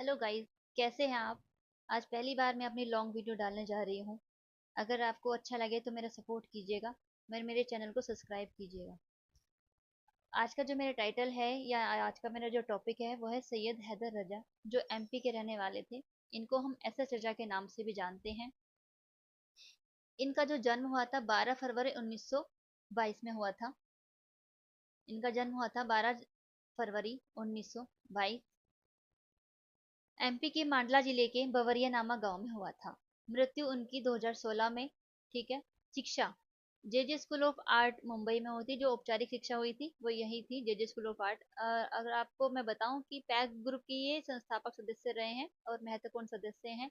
Hello guys, कैसे हैं आप। आज पहली बार मैं अपनी लॉन्ग वीडियो डालने जा रही हूँ। अगर आपको अच्छा लगे तो मेरा सपोर्ट कीजिएगा, मेरे चैनल को सब्सक्राइब कीजिएगा। आज का जो मेरा टाइटल है या आज का मेरा जो टॉपिक है वो है सैयद हैदर रजा, जो एमपी के रहने वाले थे। इनको हम एसएच रजा के नाम से भी जानते हैं। इनका जो जन्म हुआ था 12 फरवरी 1922 में हुआ था। इनका जन्म हुआ था 12 फरवरी 1922 एमपी के मांडला जिले के बवरिया नामक गांव में हुआ था। मृत्यु उनकी 2016 में। ठीक है। शिक्षा JJ school of art Mumbai में होती, जो औपचारिक शिक्षा हुई थी वो यही थी, जेजे स्कूल ऑफ आर्ट। अगर आपको मैं बताऊं कि पैक ग्रुप के ये संस्थापक सदस्य रहे हैं और महत्वपूर्ण सदस्य हैं।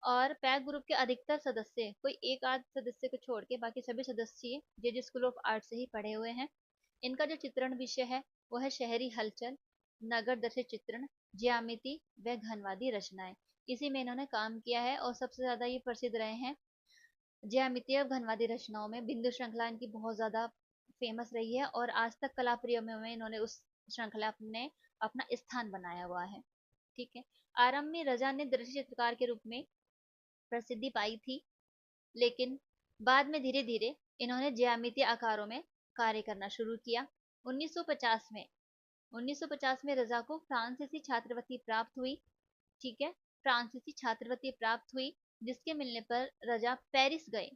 और पैक ग्रुप के अधिकतर सदस्य, कोई एक आध सदस्य को छोड़ के बाकी सभी सदस्य जेजे स्कूल ऑफ आर्ट से ही पढ़े हुए हैं। इनका जो चित्रण विषय है वो है शहरी हलचल, नगर दर्शित चित्रण, ज्यामिति व घनवादी रचनाएं। इसी में इन्होंने काम किया है और सबसे ज्यादा ये प्रसिद्ध रहे हैं ज्यामितीय और घनवादी रचनाओं में। बिंदु श्रृंखला इनकी बहुत ज्यादा फेमस रही है और आज तक कला प्रेमियों में इन्होंने उस श्रृंखला ने अपना स्थान बनाया हुआ है। ठीक है। आरंभ में रजा ने दृश्य चित्रकार के रूप में प्रसिद्धि पाई थी, लेकिन बाद में धीरे धीरे इन्होंने ज्यामितीय आकारों में कार्य करना शुरू किया। 1950 में 1950 में रजा को फ्रांसीसी छात्रवृत्ति प्राप्त हुई। ठीक है। फ्रांसीसी छात्रवृत्ति प्राप्त हुई, जिसके मिलने पर रजा पेरिस गए।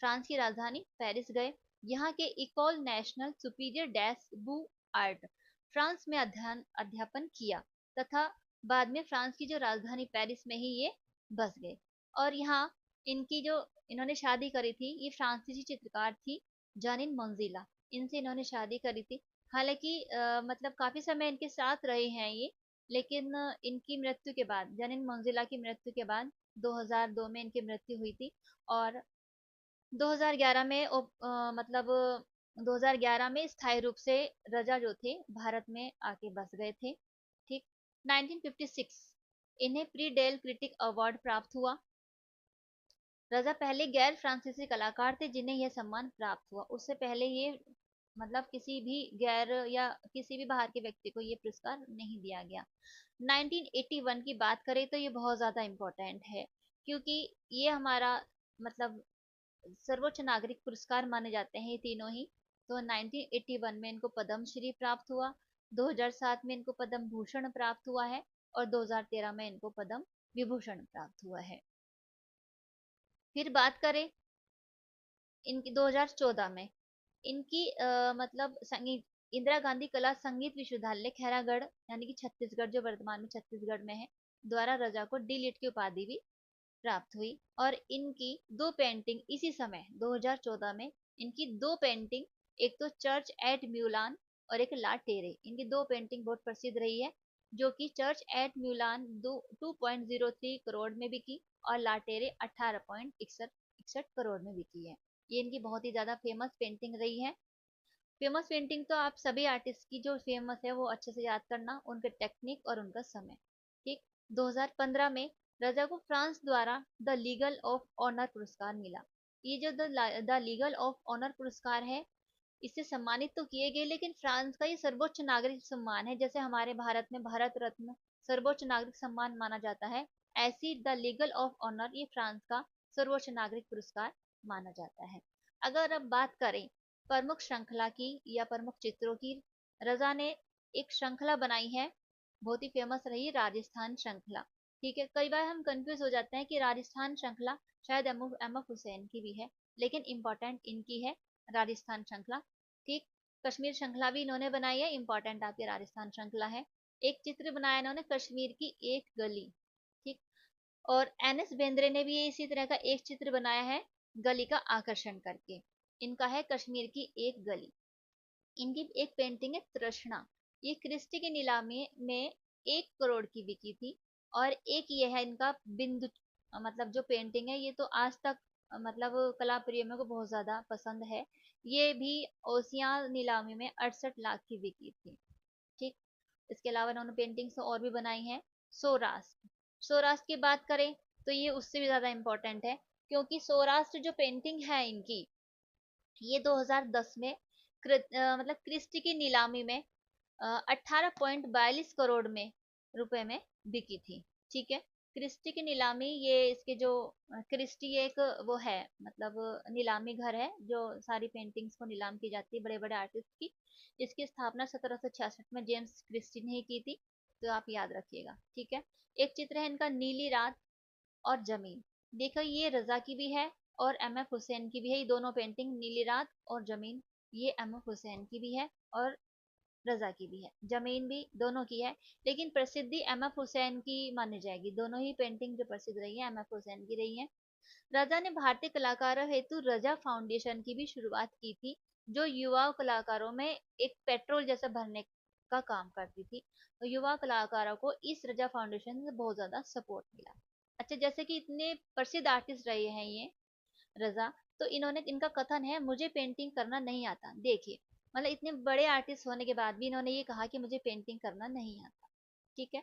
फ्रांस की राजधानी पेरिस गए। यहाँ के इकोल नेशनल सुपीरियर डैस बू आर्ट फ्रांस में अध्यापन किया तथा बाद में फ्रांस की जो राजधानी पेरिस में ही ये बस गए। और यहाँ इनकी जो इन्होंने शादी करी थी, ये फ्रांसीसी चित्रकार थी जानिन मंजिला। इनसे इन्होंने शादी करी थी। हालांकि मतलब काफी समय इनके साथ रहे हैं ये, लेकिन इनकी मृत्यु के बाद, जानिन मंजिला की मृत्यु के बाद 2002 में इनकी मृत्यु हुई थी। और 2011 में मतलब 2011 में स्थायी रूप से रजा जो थे भारत में आके बस गए थे। ठीक। 1956 इन्हें प्री डेल क्रिटिक अवार्ड प्राप्त हुआ। रजा पहले गैर फ्रांसीसी कलाकार थे जिन्हें यह सम्मान प्राप्त हुआ। उससे पहले ये मतलब किसी भी गैर या किसी भी बाहर के व्यक्ति को ये पुरस्कार नहीं दिया गया। 1981 की बात करें तो ये बहुत ज्यादा इम्पोर्टेंट है, क्योंकि ये हमारा मतलब सर्वोच्च नागरिक पुरस्कार माने जाते हैं ये तीनों ही। तो 1981 में इनको पद्म श्री प्राप्त हुआ, 2007 में इनको पद्म भूषण प्राप्त हुआ है और 2013 में इनको पद्म विभूषण प्राप्त हुआ है। फिर बात करें इनकी 2014 में इनकी मतलब संगीत इंदिरा गांधी कला संगीत विश्वविद्यालय खैरागढ़ यानी कि छत्तीसगढ़, जो वर्तमान में छत्तीसगढ़ में है, द्वारा रजा को डी लिट की उपाधि भी प्राप्त हुई। और इनकी दो पेंटिंग इसी समय 2014 में, इनकी दो पेंटिंग, एक तो चर्च एट म्यूलान और एक ला टेरे, इनकी दो पेंटिंग बहुत प्रसिद्ध रही है। जो कि चर्च एट म्यूलान 2.03 करोड़ में बिकी और ला टेरे 18.61 करोड़ में बिकी है। ये इनकी बहुत ही ज्यादा फेमस पेंटिंग रही है। फेमस पेंटिंग तो आप सभी आर्टिस्ट की जो फेमस है वो अच्छे से याद करना, उनके टेक्निक और उनका समय। ठीक। 2015 में रजा को फ्रांस द्वारा द लीगल ऑफ ऑनर पुरस्कार मिला। ये जो द लीगल ऑफ ऑनर पुरस्कार है, इससे सम्मानित तो किए गए, लेकिन फ्रांस का ये सर्वोच्च नागरिक सम्मान है। जैसे हमारे भारत में भारत रत्न सर्वोच्च नागरिक सम्मान माना जाता है, ऐसी द लीगल ऑफ ऑनर ये फ्रांस का सर्वोच्च नागरिक पुरस्कार माना जाता है। अगर अब बात करें प्रमुख श्रृंखला की या प्रमुख चित्रों की, रजा ने एक श्रृंखला बनाई है, बहुत ही फेमस रही, राजस्थान श्रृंखला। ठीक है। कई बार हम कंफ्यूज हो जाते हैं कि राजस्थान श्रृंखला शायद एम एफ हुसैन की भी है, लेकिन इंपॉर्टेंट इनकी है राजस्थान श्रृंखला। ठीक। कश्मीर श्रृंखला भी इन्होंने बनाई है, इंपॉर्टेंट आपकी राजस्थान श्रृंखला है। एक चित्र बनाया इन्होंने कश्मीर की एक गली। ठीक। और एन एस बेंद्रे ने भी इसी तरह का एक चित्र बनाया है गली का आकर्षण करके। इनका है कश्मीर की एक गली। इनकी एक पेंटिंग है तृष्णा, ये क्रिस्टी की नीलामी में 1 करोड़ की बिकी थी। और एक ये है इनका बिंदु, मतलब जो पेंटिंग है ये तो आज तक मतलब कला प्रेमियों को बहुत ज्यादा पसंद है। ये भी ओसिया नीलामी में 68 लाख की बिकी थी। ठीक। इसके अलावा इन्होंने पेंटिंग्स और भी बनाई हैं। सौराष्ट्र सौराष्ट्र की बात करें तो ये उससे भी ज्यादा इम्पोर्टेंट है, क्योंकि सौराष्ट्र जो पेंटिंग है इनकी, ये 2010 में मतलब क्रिस्टी की नीलामी में 18.42 करोड़ में रुपए में बिकी थी। ठीक है। क्रिस्टी की नीलामी, ये इसके जो क्रिस्टी एक वो है, मतलब नीलामी घर है जो सारी पेंटिंग्स को नीलाम की जाती है बड़े बड़े आर्टिस्ट की। इसकी स्थापना 1766 में जेम्स क्रिस्टी ने ही की थी, तो आप याद रखिएगा। ठीक है। एक चित्र है इनका, नीली रात और जमीन। देखो ये रजा की भी है और एम एफ हुसैन की भी है, ये दोनों पेंटिंग, नीली रात और जमीन, ये एम एफ हुसैन की भी है और रजा की भी है, जमीन भी, दोनों की है। लेकिन प्रसिद्धि एम एफ हुसैन की मानी जाएगी, दोनों ही पेंटिंग जो प्रसिद्ध रही है एम एफ हुसैन की रही है। रजा ने भारतीय कलाकारों हेतु रजा फाउंडेशन की भी शुरुआत की थी, जो युवा कलाकारों में एक पेट्रोल जैसा भरने का काम करती थी। तो युवा कलाकारों को इस रजा फाउंडेशन से बहुत ज्यादा सपोर्ट मिला। अच्छा, जैसे कि इतने प्रसिद्ध आर्टिस्ट रहे हैं ये रजा, तो इन्होंने, इनका कथन है, मुझे पेंटिंग करना नहीं आता। देखिए, मतलब इतने बड़े आर्टिस्ट होने के बाद भी इन्होंने ये कहा कि मुझे पेंटिंग करना नहीं आता। ठीक है।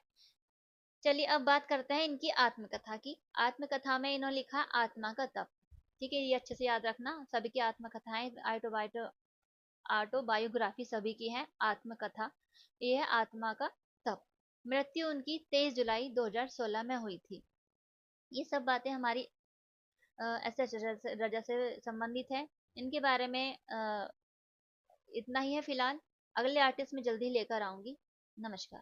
चलिए अब बात करते हैं इनकी आत्मकथा की। आत्मकथा में इन्होंने लिखा आत्मा का तप। ठीक है, ये अच्छे से याद रखना, सभी की आत्मकथाएं, ऑटोबायोग्राफी सभी की है। आत्मकथा, ये है आत्मा का तप। मृत्यु उनकी 23 जुलाई 2016 में हुई थी। ये सब बातें हमारी एस एच रजा से संबंधित है। इनके बारे में इतना ही है फिलहाल। अगले आर्टिस्ट में जल्दी लेकर आऊंगी। नमस्कार।